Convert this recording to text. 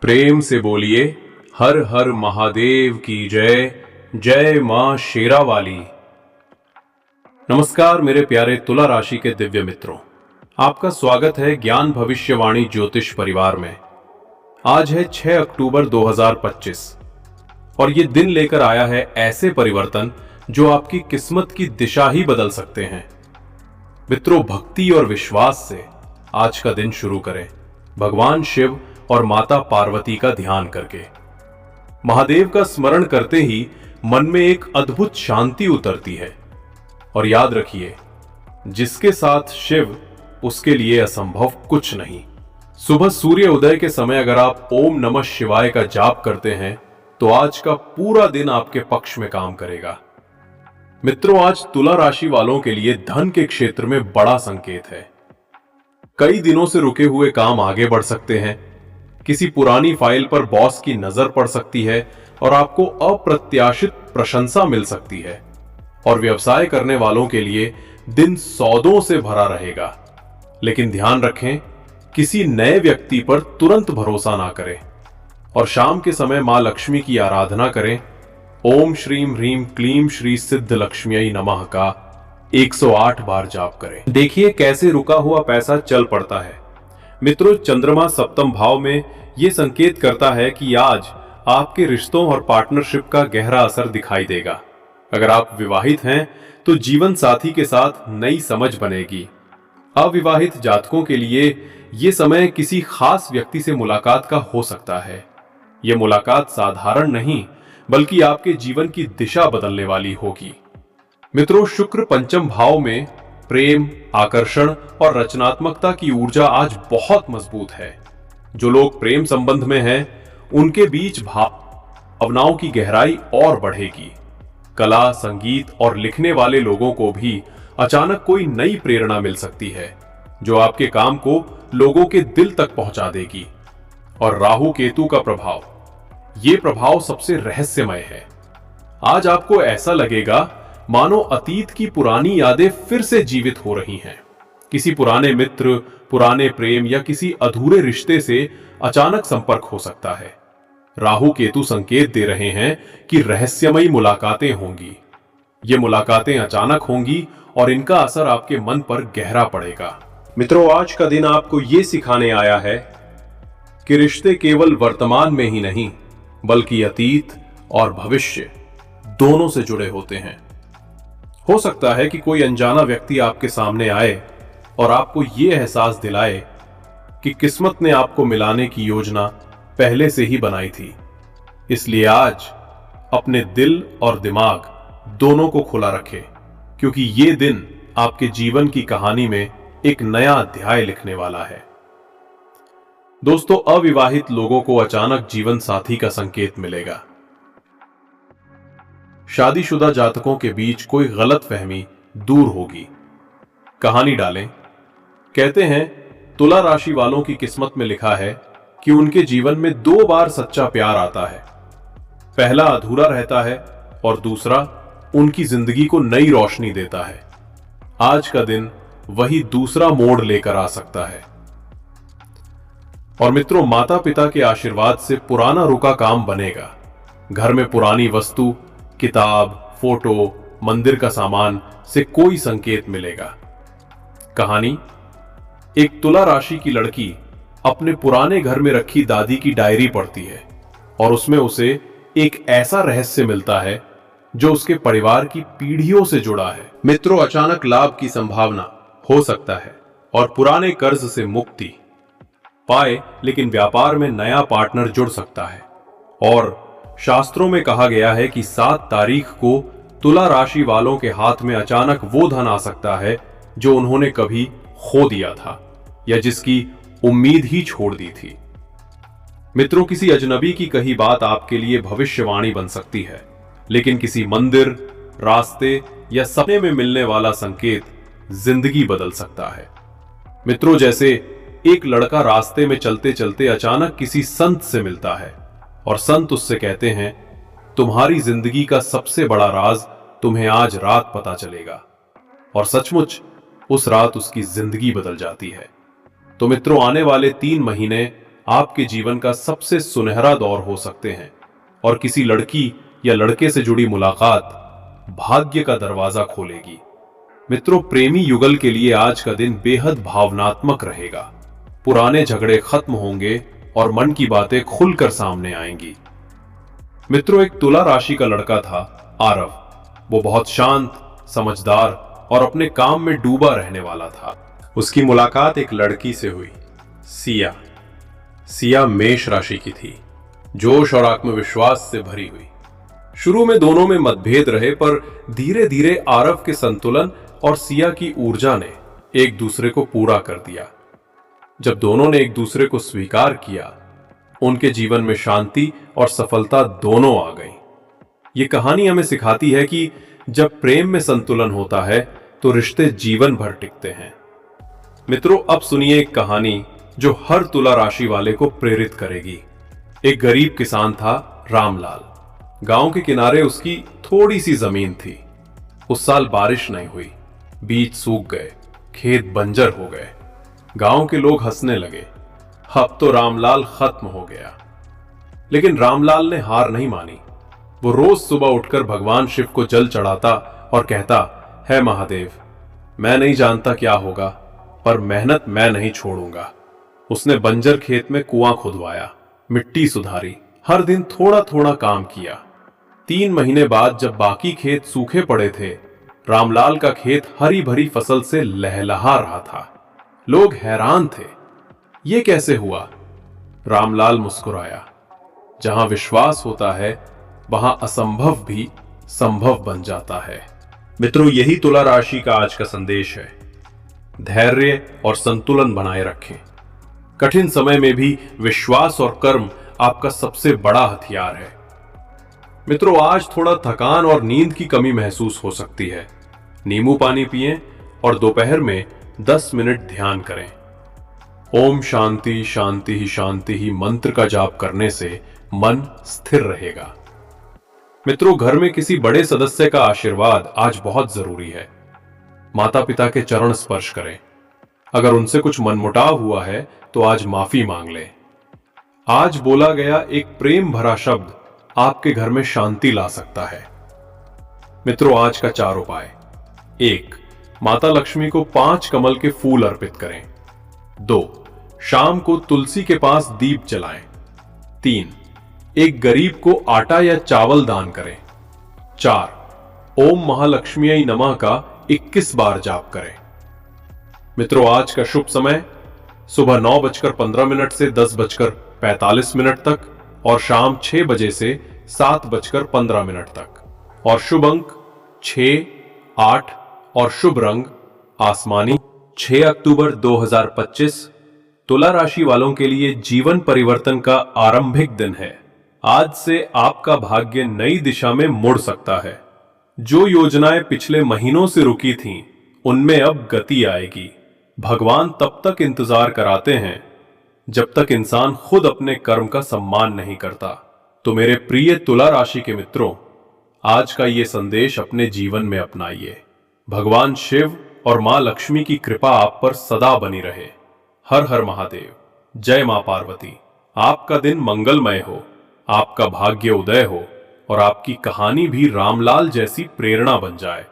प्रेम से बोलिए हर हर महादेव की जय। जय मां शेरा वाली। नमस्कार मेरे प्यारे तुला राशि के दिव्य मित्रों, आपका स्वागत है ज्ञान भविष्यवाणी ज्योतिष परिवार में। आज है 6 अक्टूबर 2025 और ये दिन लेकर आया है ऐसे परिवर्तन जो आपकी किस्मत की दिशा ही बदल सकते हैं। मित्रों, भक्ति और विश्वास से आज का दिन शुरू करें, भगवान शिव और माता पार्वती का ध्यान करके। महादेव का स्मरण करते ही मन में एक अद्भुत शांति उतरती है। और याद रखिए, जिसके साथ शिव उसके लिए असंभव कुछ नहीं। सुबह सूर्य उदय के समय अगर आप ओम नमः शिवाय का जाप करते हैं तो आज का पूरा दिन आपके पक्ष में काम करेगा। मित्रों, आज तुला राशि वालों के लिए धन के क्षेत्र में बड़ा संकेत है। कई दिनों से रुके हुए काम आगे बढ़ सकते हैं। किसी पुरानी फाइल पर बॉस की नजर पड़ सकती है और आपको अप्रत्याशित प्रशंसा मिल सकती है। और व्यवसाय करने वालों के लिए दिन सौदों से भरा रहेगा। लेकिन ध्यान रखें, किसी नए व्यक्ति पर तुरंत भरोसा ना करें। और शाम के समय मां लक्ष्मी की आराधना करें। ओम श्रीम ह्रीम क्लीम श्री सिद्ध लक्ष्म्यै नमः का 108 बार जाप करें। देखिए कैसे रुका हुआ पैसा चल पड़ता है। मित्रों, चंद्रमा सप्तम भाव में यह संकेत करता है कि आज आपके रिश्तों और पार्टनरशिप का गहरा असर दिखाई देगा। अगर आप विवाहित हैं तो जीवन साथी के साथ नई समझ बनेगी। अविवाहित जातकों के लिए यह समय किसी खास व्यक्ति से मुलाकात का हो सकता है। यह मुलाकात साधारण नहीं बल्कि आपके जीवन की दिशा बदलने वाली होगी। मित्रों, शुक्र पंचम भाव में प्रेम, आकर्षण और रचनात्मकता की ऊर्जा आज बहुत मजबूत है। जो लोग प्रेम संबंध में हैं, उनके बीच भावनाओं की गहराई और बढ़ेगी। कला, संगीत और लिखने वाले लोगों को भी अचानक कोई नई प्रेरणा मिल सकती है जो आपके काम को लोगों के दिल तक पहुंचा देगी। और राहु केतु का प्रभाव, यह प्रभाव सबसे रहस्यमय है। आज आपको ऐसा लगेगा मानो अतीत की पुरानी यादें फिर से जीवित हो रही हैं। किसी पुराने मित्र, पुराने प्रेम या किसी अधूरे रिश्ते से अचानक संपर्क हो सकता है। राहु केतु संकेत दे रहे हैं कि रहस्यमयी मुलाकातें होंगी। ये मुलाकातें अचानक होंगी और इनका असर आपके मन पर गहरा पड़ेगा। मित्रों, आज का दिन आपको ये सिखाने आया है कि रिश्ते केवल वर्तमान में ही नहीं बल्कि अतीत और भविष्य दोनों से जुड़े होते हैं। हो सकता है कि कोई अनजाना व्यक्ति आपके सामने आए और आपको यह एहसास दिलाए कि किस्मत ने आपको मिलाने की योजना पहले से ही बनाई थी। इसलिए आज अपने दिल और दिमाग दोनों को खुला रखें, क्योंकि यह दिन आपके जीवन की कहानी में एक नया अध्याय लिखने वाला है। दोस्तों, अविवाहित लोगों को अचानक जीवन साथी का संकेत मिलेगा। शादीशुदा जातकों के बीच कोई गलतफहमी दूर होगी। कहानी डालें। कहते हैं तुला राशि वालों की किस्मत में लिखा है कि उनके जीवन में 2 बार सच्चा प्यार आता है। पहला अधूरा रहता है और दूसरा उनकी जिंदगी को नई रोशनी देता है। आज का दिन वही दूसरा मोड़ लेकर आ सकता है। और मित्रों, माता पिता के आशीर्वाद से पुराना रुका काम बनेगा। घर में पुरानी वस्तु, किताब, फोटो, मंदिर का सामान से कोई संकेत मिलेगा। कहानी, एक तुला राशि की लड़की अपने पुराने घर में रखी दादी की डायरी पढ़ती है और उसमें उसे एक ऐसा रहस्य मिलता है जो उसके परिवार की पीढ़ियों से जुड़ा है। मित्रों, अचानक लाभ की संभावना हो सकता है और पुराने कर्ज से मुक्ति पाए, लेकिन व्यापार में नया पार्टनर जुड़ सकता है। और शास्त्रों में कहा गया है कि 7 तारीख को तुला राशि वालों के हाथ में अचानक वो धन आ सकता है जो उन्होंने कभी खो दिया था या जिसकी उम्मीद ही छोड़ दी थी। मित्रों, किसी अजनबी की कही बात आपके लिए भविष्यवाणी बन सकती है, लेकिन किसी मंदिर, रास्ते या सपने में मिलने वाला संकेत जिंदगी बदल सकता है। मित्रों, जैसे एक लड़का रास्ते में चलते चलते अचानक किसी संत से मिलता है और संत उससे कहते हैं, तुम्हारी जिंदगी का सबसे बड़ा राज तुम्हें आज रात पता चलेगा। और सचमुच उस रात उसकी जिंदगी बदल जाती है। तो मित्रों, आने वाले 3 महीने आपके जीवन का सबसे सुनहरा दौर हो सकते हैं और किसी लड़की या लड़के से जुड़ी मुलाकात भाग्य का दरवाजा खोलेगी। मित्रों, प्रेमी युगल के लिए आज का दिन बेहद भावनात्मक रहेगा। पुराने झगड़े खत्म होंगे और मन की बातें खुलकर सामने आएंगी। मित्रों, एक तुला राशि का लड़का था आरव। वो बहुत शांत, समझदार और अपने काम में डूबा रहने वाला था। उसकी मुलाकात एक लड़की से हुई, सिया। सिया मेष राशि की थी, जोश और आत्मविश्वास से भरी हुई। शुरू में दोनों में मतभेद रहे, पर धीरे धीरे आरव के संतुलन और सिया की ऊर्जा ने एक दूसरे को पूरा कर दिया। जब दोनों ने एक दूसरे को स्वीकार किया, उनके जीवन में शांति और सफलता दोनों आ गई। ये कहानी हमें सिखाती है कि जब प्रेम में संतुलन होता है तो रिश्ते जीवन भर टिकते हैं। मित्रों, अब सुनिए एक कहानी जो हर तुला राशि वाले को प्रेरित करेगी। एक गरीब किसान था, रामलाल। गांव के किनारे उसकी थोड़ी सी जमीन थी। उस साल बारिश नहीं हुई, बीज सूख गए, खेत बंजर हो गए। गांव के लोग हंसने लगे, अब तो रामलाल खत्म हो गया। लेकिन रामलाल ने हार नहीं मानी। वो रोज सुबह उठकर भगवान शिव को जल चढ़ाता और कहता, है महादेव, मैं नहीं जानता क्या होगा, पर मेहनत मैं नहीं छोड़ूंगा। उसने बंजर खेत में कुआं खुदवाया, मिट्टी सुधारी, हर दिन थोड़ा थोड़ा काम किया। 3 महीने बाद जब बाकी खेत सूखे पड़े थे, रामलाल का खेत हरी भरी फसल से लहलहा रहा था। लोग हैरान थे, ये कैसे हुआ? रामलाल मुस्कुराया। जहां विश्वास होता है वहां असंभव भी संभव बन जाता है। मित्रों, यही तुला राशि का आज का संदेश है। धैर्य और संतुलन बनाए रखें। कठिन समय में भी विश्वास और कर्म आपका सबसे बड़ा हथियार है। मित्रों, आज थोड़ा थकान और नींद की कमी महसूस हो सकती है। नींबू पानी पिएं और दोपहर में 10 मिनट ध्यान करें। ओम शांति शांति ही शांति ही मंत्र का जाप करने से मन स्थिर रहेगा। मित्रों, घर में किसी बड़े सदस्य का आशीर्वाद आज बहुत जरूरी है। माता पिता के चरण स्पर्श करें। अगर उनसे कुछ मनमुटाव हुआ है तो आज माफी मांग लें। आज बोला गया एक प्रेम भरा शब्द आपके घर में शांति ला सकता है। मित्रों, आज का 4 उपाय। 1. माता लक्ष्मी को 5 कमल के फूल अर्पित करें। 2. शाम को तुलसी के पास दीप जलाएं। 3. एक गरीब को आटा या चावल दान करें। 4. ओम महालक्ष्मी नमः का 21 बार जाप करें। मित्रों, आज का शुभ समय सुबह 9:15 से 10:45 तक और शाम 6 बजे से 7:15 तक और शुभ अंक 6, 8 और शुभ रंग आसमानी। 6 अक्टूबर 2025 तुला राशि वालों के लिए जीवन परिवर्तन का आरंभिक दिन है। आज से आपका भाग्य नई दिशा में मुड़ सकता है। जो योजनाएं पिछले महीनों से रुकी थीं, उनमें अब गति आएगी। भगवान तब तक इंतजार कराते हैं जब तक इंसान खुद अपने कर्म का सम्मान नहीं करता। तो मेरे प्रिय तुला राशि के मित्रों, आज का ये संदेश अपने जीवन में अपनाइए। भगवान शिव और मां लक्ष्मी की कृपा आप पर सदा बनी रहे। हर हर महादेव। जय मां पार्वती। आपका दिन मंगलमय हो, आपका भाग्य उदय हो और आपकी कहानी भी रामलाल जैसी प्रेरणा बन जाए।